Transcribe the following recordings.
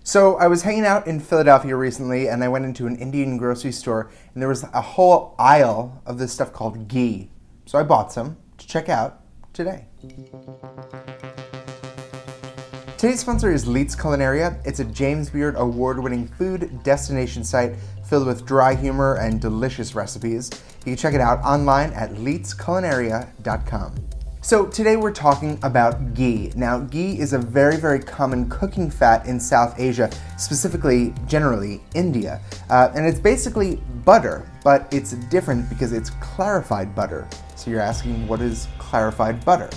So I was hanging out in Philadelphia recently and I went into an Indian grocery store and there was a whole aisle of this stuff called ghee. So I bought some to check out today. Today's sponsor is Leets Culinaria. It's a James Beard award-winning food destination site filled with dry humor and delicious recipes. You can check it out online at leetsculinaria.com. So today we're talking about ghee. Now, ghee is a very, very common cooking fat in South Asia, specifically, generally, India. And it's basically butter, but it's different because it's clarified butter. So you're asking, what is clarified butter?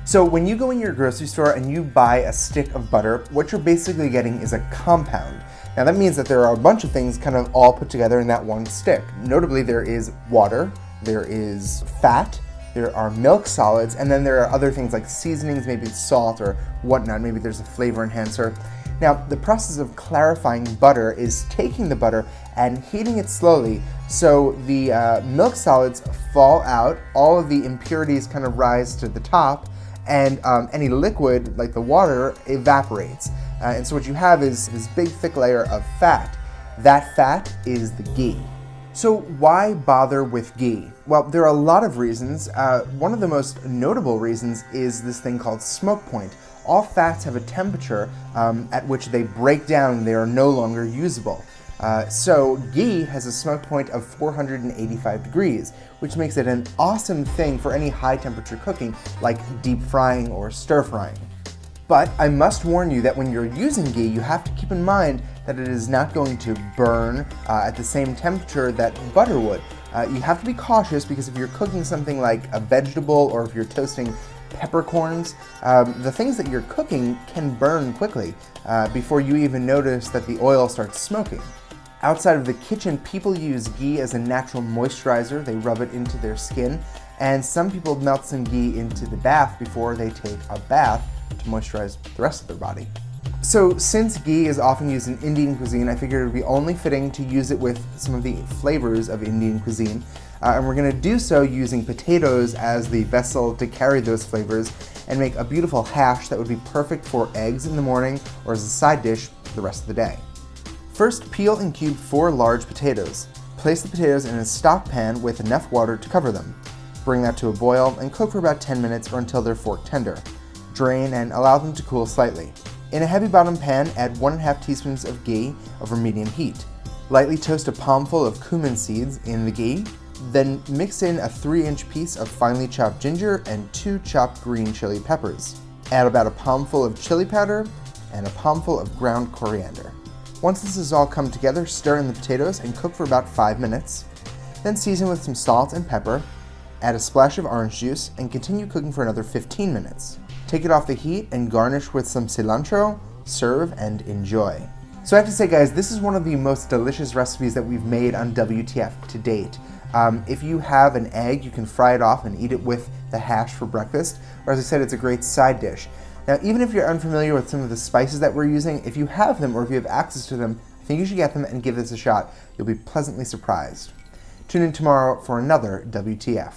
So when you go in your grocery store and you buy a stick of butter, what you're basically getting is a compound. Now that means that there are a bunch of things kind of all put together in that one stick. Notably, there is water, there is fat, there are milk solids, and then there are other things like seasonings, maybe salt or whatnot, maybe there's a flavor enhancer. Now, the process of clarifying butter is taking the butter and heating it slowly so the milk solids fall out, all of the impurities kind of rise to the top, and any liquid, like the water, evaporates. And so what you have is this big thick layer of fat. That fat is the ghee. So why bother with ghee? Well, there are a lot of reasons. One of the most notable reasons is this thing called smoke point. All fats have a temperature at which they break down, they are no longer usable. So ghee has a smoke point of 485 degrees, which makes it an awesome thing for any high temperature cooking like deep frying or stir frying. But I must warn you that when you're using ghee, you have to keep in mind that it is not going to burn at the same temperature that butter would. You have to be cautious because if you're cooking something like a vegetable or if you're toasting peppercorns, the things that you're cooking can burn quickly before you even notice that the oil starts smoking. Outside of the kitchen, people use ghee as a natural moisturizer. They rub it into their skin, and some people melt some ghee into the bath before they take a bath to moisturize the rest of their body. So since ghee is often used in Indian cuisine, I figured it would be only fitting to use it with some of the flavors of Indian cuisine. And we're going to do so using potatoes as the vessel to carry those flavors and make a beautiful hash that would be perfect for eggs in the morning or as a side dish for the rest of the day. First, peel and cube 4 large potatoes. Place the potatoes in a stock pan with enough water to cover them. Bring that to a boil and cook for about 10 minutes or until they're fork tender. Drain and allow them to cool slightly. In a heavy bottom pan, add 1½ teaspoons of ghee over medium heat. Lightly toast a palmful of cumin seeds in the ghee. Then mix in a 3-inch piece of finely chopped ginger and 2 chopped green chili peppers. Add about a palmful of chili powder and a palmful of ground coriander. Once this has all come together, stir in the potatoes and cook for about 5 minutes. Then season with some salt and pepper, add a splash of orange juice, and continue cooking for another 15 minutes. Take it off the heat and garnish with some cilantro, serve, and enjoy. So I have to say, guys, this is one of the most delicious recipes that we've made on WTF to date. If you have an egg, you can fry it off and eat it with the hash for breakfast, or as I said, it's a great side dish. Now, even if you're unfamiliar with some of the spices that we're using, if you have them or if you have access to them, I think you should get them and give this a shot. You'll be pleasantly surprised. Tune in tomorrow for another WTF.